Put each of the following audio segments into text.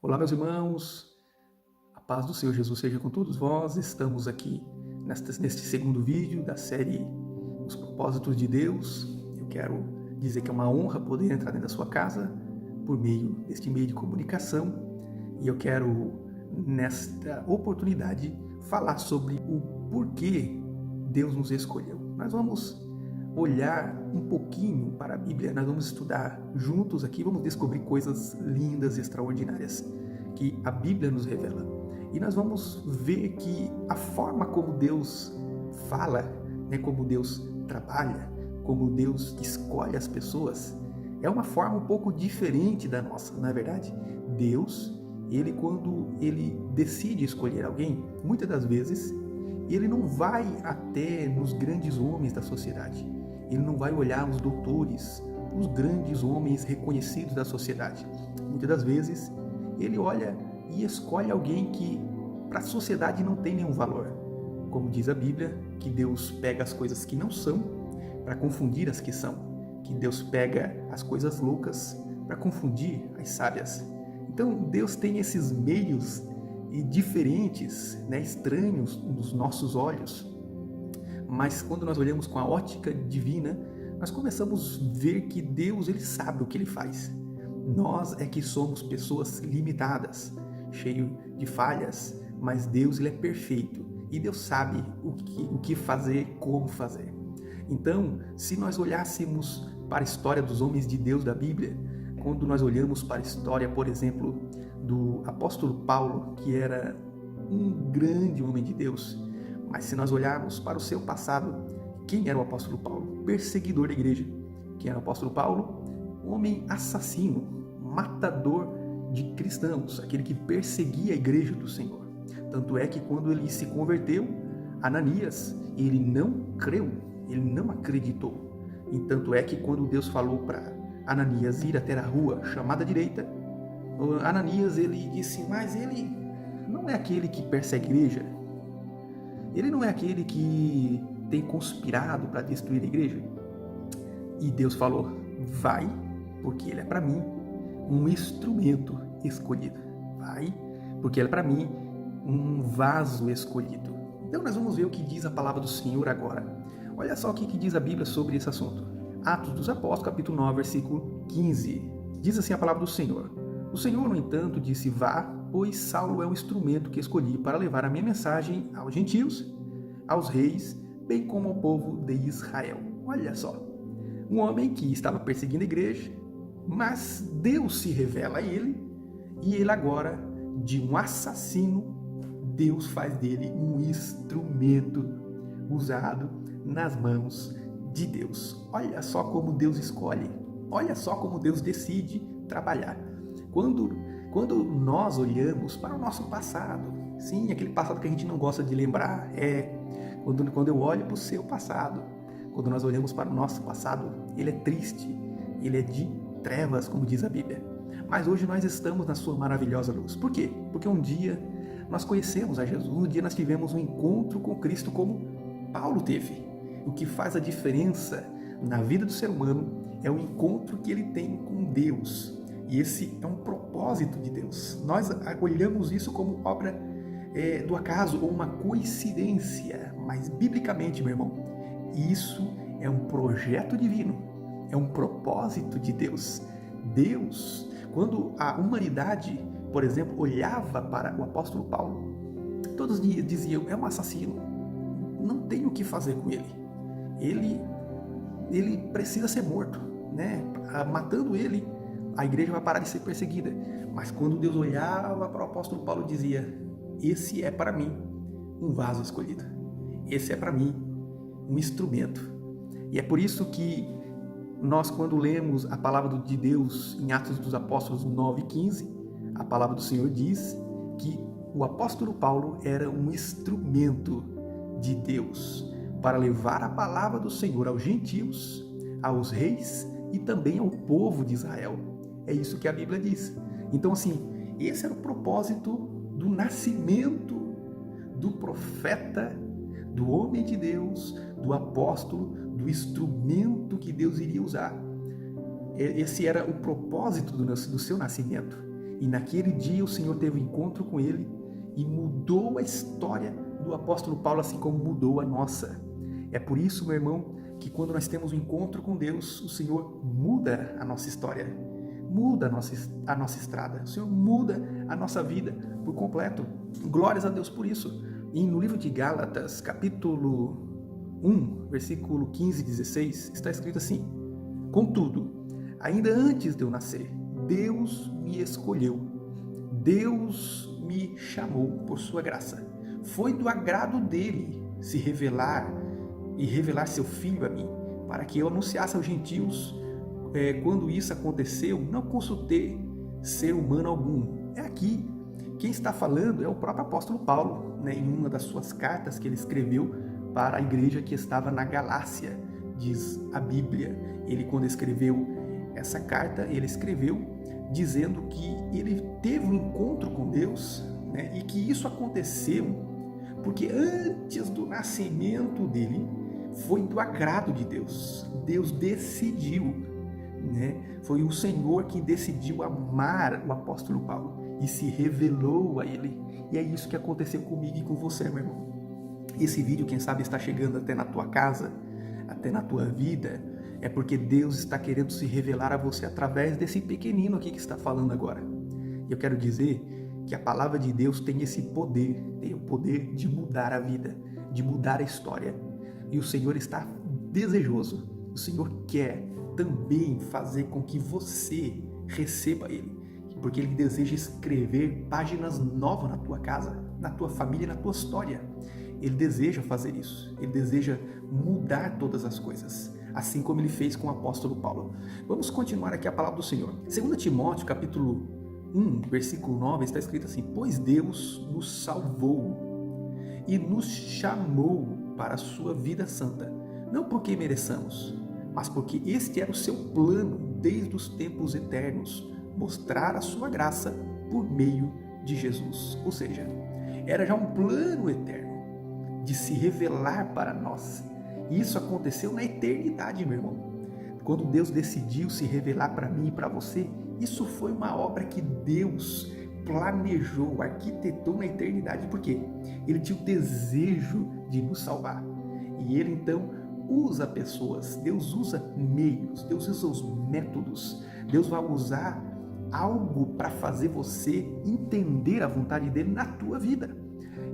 Olá, meus irmãos, a paz do Senhor Jesus seja com todos vós. Estamos aqui neste segundo vídeo da série Os Propósitos de Deus. Eu quero dizer que é uma honra poder entrar dentro da sua casa por meio deste meio de comunicação e eu quero, nesta oportunidade, falar sobre o porquê Deus nos escolheu. Nós vamos olhar um pouquinho para a Bíblia, nós vamos estudar juntos aqui, vamos descobrir coisas lindas e extraordinárias que a Bíblia nos revela. E nós vamos ver que a forma como Deus fala, como Deus trabalha, como Deus escolhe as pessoas, é uma forma um pouco diferente da nossa, não é verdade? Deus, quando ele decide escolher alguém, muitas das vezes, ele não vai até nos grandes homens da sociedade. Ele não vai olhar os doutores, os grandes homens reconhecidos da sociedade. Muitas das vezes, ele olha e escolhe alguém que para a sociedade não tem nenhum valor. Como diz a Bíblia, que Deus pega as coisas que não são para confundir as que são. Que Deus pega as coisas loucas para confundir as sábias. Então, Deus tem esses meios diferentes, estranhos nos nossos olhos. Mas quando nós olhamos com a ótica divina, nós começamos a ver que Deus, ele sabe o que ele faz. Nós é que somos pessoas limitadas, cheios de falhas, mas Deus, ele é perfeito e Deus sabe o que fazer, como fazer. Então, se nós olhássemos para a história dos homens de Deus da Bíblia, quando nós olhamos para a história, por exemplo, do apóstolo Paulo, que era um grande homem de Deus, mas se nós olharmos para o seu passado, quem era o apóstolo Paulo? Perseguidor da igreja. Quem era o apóstolo Paulo? Homem assassino, matador de cristãos, aquele que perseguia a igreja do Senhor. Tanto é que quando ele se converteu, Ananias, ele não creu, ele não acreditou. E tanto é que quando Deus falou para Ananias ir até a rua chamada direita, Ananias, ele disse, mas ele não é aquele que persegue a igreja? Ele não é aquele que tem conspirado para destruir a igreja? E Deus falou, vai, porque ele é para mim um instrumento escolhido. Vai, porque ele é para mim um vaso escolhido. Então nós vamos ver o que diz a palavra do Senhor agora. Olha só o que diz a Bíblia sobre esse assunto. Atos dos Apóstolos, capítulo 9, versículo 15. Diz assim a palavra do Senhor. O Senhor, no entanto, disse, vá, pois Saulo é um instrumento que escolhi para levar a minha mensagem aos gentios, aos reis, bem como ao povo de Israel. Olha só, um homem que estava perseguindo a igreja, mas Deus se revela a ele, e ele agora, de um assassino, Deus faz dele um instrumento usado nas mãos de Deus. Olha só como Deus escolhe, olha só como Deus decide trabalhar. Quando nós olhamos para o nosso passado, sim, aquele passado que a gente não gosta de lembrar, quando eu olho para o seu passado, quando nós olhamos para o nosso passado, ele é triste, ele é de trevas, como diz a Bíblia. Mas hoje nós estamos na sua maravilhosa luz. Por quê? Porque um dia nós conhecemos a Jesus, um dia nós tivemos um encontro com Cristo como Paulo teve. O que faz a diferença na vida do ser humano é o encontro que ele tem com Deus. E esse é um propósito de Deus. Nós olhamos isso como obra do acaso ou uma coincidência, mas biblicamente, meu irmão, isso é um projeto divino, é um propósito de Deus. Deus, quando a humanidade, por exemplo, olhava para o apóstolo Paulo, todos diziam, é um assassino, não tem o que fazer com ele. Ele precisa ser morto, matando ele, a igreja vai parar de ser perseguida. Mas quando Deus olhava para o apóstolo Paulo, dizia, esse é para mim um vaso escolhido. Esse é para mim um instrumento. E é por isso que nós, quando lemos a palavra de Deus em Atos dos Apóstolos 9:15, a palavra do Senhor diz que o apóstolo Paulo era um instrumento de Deus para levar a palavra do Senhor aos gentios, aos reis e também ao povo de Israel. É isso que a Bíblia diz. Então, assim, esse era o propósito do nascimento do profeta, do homem de Deus, do apóstolo, do instrumento que Deus iria usar. Esse era o propósito do seu nascimento. E naquele dia o Senhor teve um encontro com ele e mudou a história do apóstolo Paulo, assim como mudou a nossa. É por isso, meu irmão, que quando nós temos um encontro com Deus, o Senhor muda a nossa história, muda a nossa estrada, o Senhor muda a nossa vida por completo. Glórias a Deus por isso. E no livro de Gálatas, capítulo 1, versículo 15 e 16, está escrito assim: contudo, ainda antes de eu nascer, Deus me escolheu, Deus me chamou por sua graça. Foi do agrado dele se revelar e revelar seu Filho a mim, para que eu anunciasse aos gentios. Quando isso aconteceu, não consultei ser humano algum. É aqui, quem está falando é o próprio apóstolo Paulo, né, em uma das suas cartas que ele escreveu para a igreja que estava na Galácia, diz a Bíblia. Ele, quando escreveu essa carta, ele escreveu dizendo que ele teve um encontro com Deus, né, e que isso aconteceu porque antes do nascimento dele foi do agrado de Deus. Deus decidiu, né? Foi o Senhor que decidiu amar o apóstolo Paulo e se revelou a ele. E é isso que aconteceu comigo e com você, meu irmão. Esse vídeo, quem sabe, está chegando até na tua casa, até na tua vida, é porque Deus está querendo se revelar a você através desse pequenino aqui que está falando agora. E eu quero dizer que a palavra de Deus tem esse poder, tem o poder de mudar a vida, de mudar a história. E o Senhor está desejoso, o Senhor quer também fazer com que você receba Ele, porque Ele deseja escrever páginas novas na tua casa, na tua família, na tua história. Ele deseja fazer isso, Ele deseja mudar todas as coisas, assim como Ele fez com o apóstolo Paulo. Vamos continuar aqui a palavra do Senhor. 2 Timóteo, capítulo 1, versículo 9, está escrito assim: pois Deus nos salvou e nos chamou para a sua vida santa, não porque mereçamos, mas porque este era o seu plano desde os tempos eternos, mostrar a sua graça por meio de Jesus. Ou seja, era já um plano eterno de se revelar para nós. E isso aconteceu na eternidade, meu irmão. Quando Deus decidiu se revelar para mim e para você, isso foi uma obra que Deus planejou, arquitetou na eternidade, porque Ele tinha o desejo de nos salvar. E Ele então usa pessoas, Deus usa meios, Deus usa os métodos, Deus vai usar algo para fazer você entender a vontade dEle na tua vida.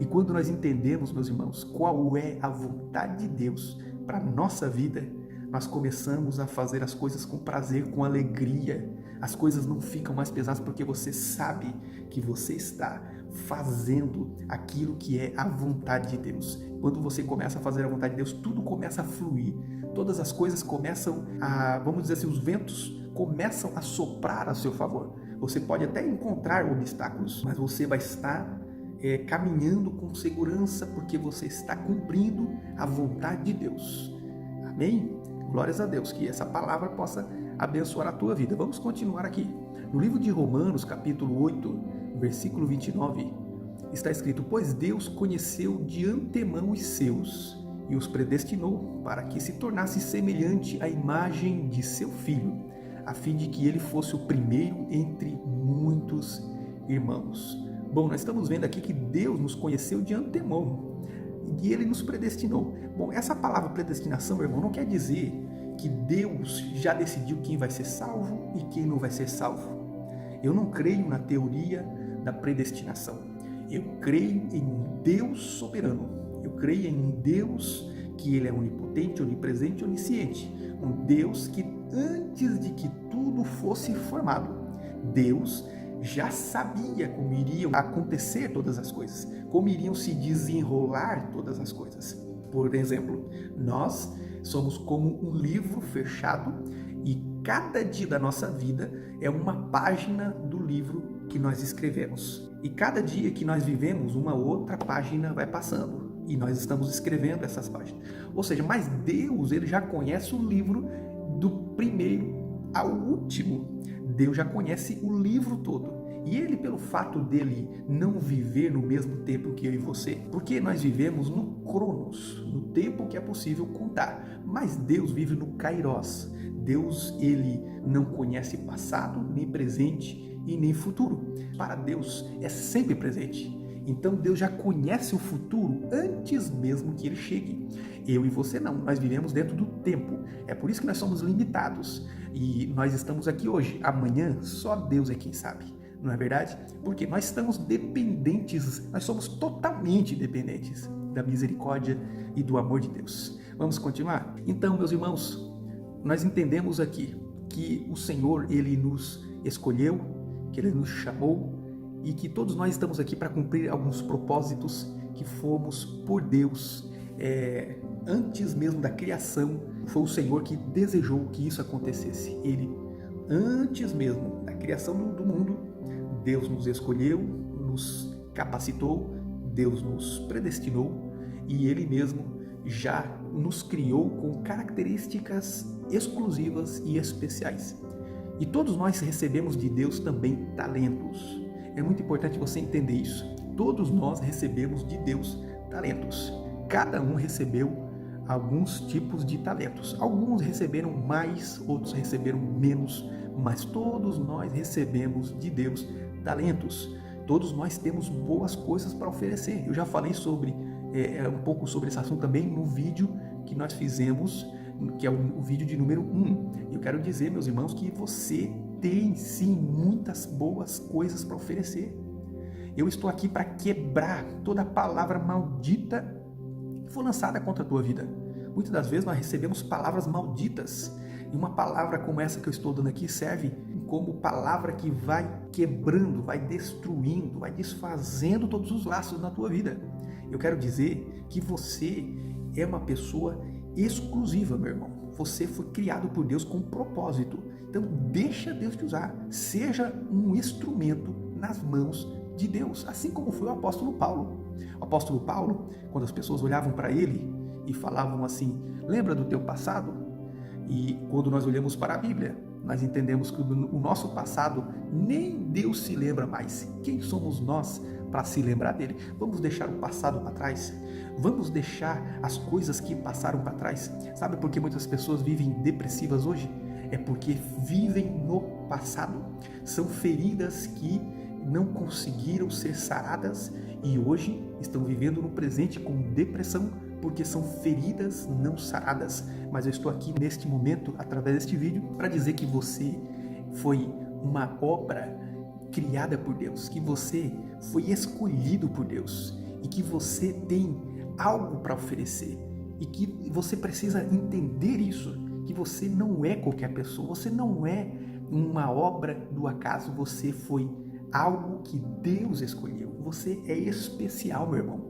E quando nós entendemos, meus irmãos, qual é a vontade de Deus para a nossa vida, nós começamos a fazer as coisas com prazer, com alegria. As coisas não ficam mais pesadas porque você sabe que você está fazendo aquilo que é a vontade de Deus. Quando você começa a fazer a vontade de Deus, tudo começa a fluir. Todas as coisas começam a, vamos dizer assim, os ventos começam a soprar a seu favor. Você pode até encontrar obstáculos, mas você vai estar caminhando com segurança porque você está cumprindo a vontade de Deus. Amém? Glórias a Deus, que essa palavra possa abençoar a tua vida. Vamos continuar aqui. No livro de Romanos, capítulo 8, versículo 29, está escrito: pois Deus conheceu de antemão os seus e os predestinou para que se tornasse semelhante à imagem de seu Filho, a fim de que ele fosse o primeiro entre muitos irmãos. Bom, nós estamos vendo aqui que Deus nos conheceu de antemão e Ele nos predestinou. Bom, essa palavra predestinação, meu irmão, não quer dizer que Deus já decidiu quem vai ser salvo e quem não vai ser salvo. Eu não creio na teoria da predestinação. Eu creio em um Deus soberano. Eu creio em um Deus que Ele é onipotente, onipresente, onisciente. Um Deus que antes de que tudo fosse formado, Deus já sabia como iriam acontecer todas as coisas, como iriam se desenrolar todas as coisas. Por exemplo, nós somos como um livro fechado e cada dia da nossa vida é uma página do livro que nós escrevemos. E cada dia que nós vivemos, uma outra página vai passando e nós estamos escrevendo essas páginas. Ou seja, mas Deus, Ele já conhece o livro do primeiro ao último. Deus já conhece o livro todo. E Ele, pelo fato dele não viver no mesmo tempo que eu e você, porque nós vivemos no Cronos, no tempo que é possível contar, mas Deus vive no Kairos. Deus, Ele não conhece passado, nem presente e nem futuro. Para Deus é sempre presente. Então Deus já conhece o futuro antes mesmo que ele chegue. Eu e você não, nós vivemos dentro do tempo. É por isso que nós somos limitados. E nós estamos aqui hoje. Amanhã só Deus é quem sabe. Não é verdade? Porque nós estamos dependentes, nós somos totalmente dependentes da misericórdia e do amor de Deus. Vamos continuar? Então, meus irmãos, nós entendemos aqui que o Senhor, Ele nos escolheu, que Ele nos chamou e que todos nós estamos aqui para cumprir alguns propósitos que fomos por Deus. Antes mesmo da criação, foi o Senhor que desejou que isso acontecesse. Ele, antes mesmo da criação do mundo, Deus nos escolheu, nos capacitou, Deus nos predestinou e Ele mesmo já nos criou com características exclusivas e especiais. E todos nós recebemos de Deus também talentos. É muito importante você entender isso. Todos nós recebemos de Deus talentos. Cada um recebeu alguns tipos de talentos. Alguns receberam mais, outros receberam menos, mas todos nós recebemos de Deus talentos. Todos nós temos boas coisas para oferecer. Eu já falei sobre um pouco sobre esse assunto também no vídeo que nós fizemos, que é o vídeo de número 1. Eu quero dizer, meus irmãos, que você tem sim muitas boas coisas para oferecer. Eu estou aqui para quebrar toda palavra maldita que foi lançada contra a tua vida. Muitas das vezes nós recebemos palavras malditas. E uma palavra como essa que eu estou dando aqui serve como palavra que vai quebrando, vai destruindo, vai desfazendo todos os laços na tua vida. Eu quero dizer que você é uma pessoa exclusiva, meu irmão. Você foi criado por Deus com um propósito. Então deixa Deus te usar. Seja um instrumento nas mãos de Deus. Assim como foi o apóstolo Paulo. O apóstolo Paulo, quando as pessoas olhavam para ele e falavam assim, lembra do teu passado? E quando nós olhamos para a Bíblia, nós entendemos que o nosso passado nem Deus se lembra mais. Quem somos nós para se lembrar dele? Vamos deixar o passado para trás? Vamos deixar as coisas que passaram para trás? Sabe por que muitas pessoas vivem depressivas hoje? É porque vivem no passado. São feridas que não conseguiram ser saradas e hoje estão vivendo no presente com depressão porque são feridas não saradas. Mas eu estou aqui neste momento, através deste vídeo, para dizer que você foi uma obra criada por Deus, que você foi escolhido por Deus e que você tem algo para oferecer e que você precisa entender isso, que você não é qualquer pessoa, você não é uma obra do acaso, você foi algo que Deus escolheu. Você é especial, meu irmão.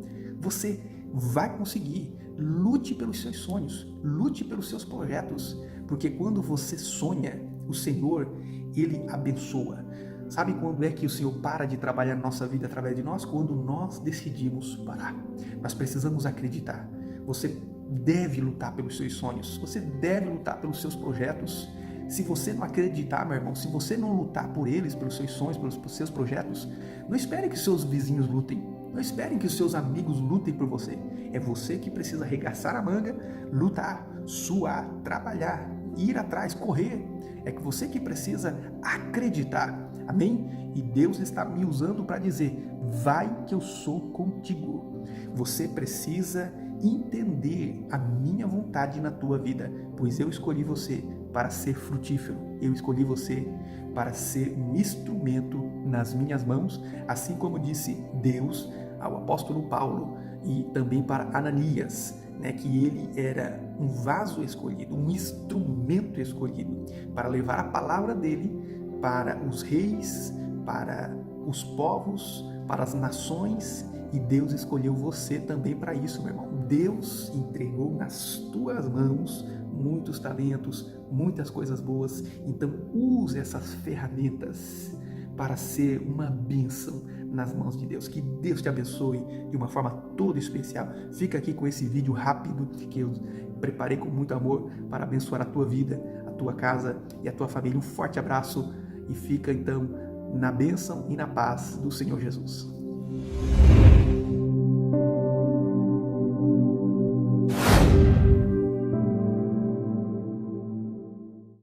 Você vai conseguir. Lute pelos seus sonhos, lute pelos seus projetos, porque quando você sonha, o Senhor, Ele abençoa. Sabe quando é que o Senhor para de trabalhar na nossa vida através de nós? Quando nós decidimos parar. Nós precisamos acreditar. Você deve lutar pelos seus sonhos, você deve lutar pelos seus projetos. Se você não acreditar, meu irmão, se você não lutar por eles, pelos seus sonhos, pelos seus projetos, não espere que seus vizinhos lutem. Não esperem que os seus amigos lutem por você. É você que precisa arregaçar a manga, lutar, suar, trabalhar, ir atrás, correr. É que você que precisa acreditar. Amém? E Deus está me usando para dizer, vai que eu sou contigo. Você precisa entender a minha vontade na tua vida, pois eu escolhi você para ser frutífero. Eu escolhi você para ser um instrumento nas minhas mãos, assim como disse Deus ao apóstolo Paulo e também para Ananias, que ele era um vaso escolhido, um instrumento escolhido para levar a palavra dele para os reis, para os povos, para as nações, e Deus escolheu você também para isso, meu irmão. Deus entregou nas tuas mãos muitos talentos, muitas coisas boas, então use essas ferramentas para ser uma bênção nas mãos de Deus. Que Deus te abençoe de uma forma toda especial. Fica aqui com esse vídeo rápido que eu preparei com muito amor para abençoar a tua vida, a tua casa e a tua família. Um forte abraço e fica então na bênção e na paz do Senhor Jesus.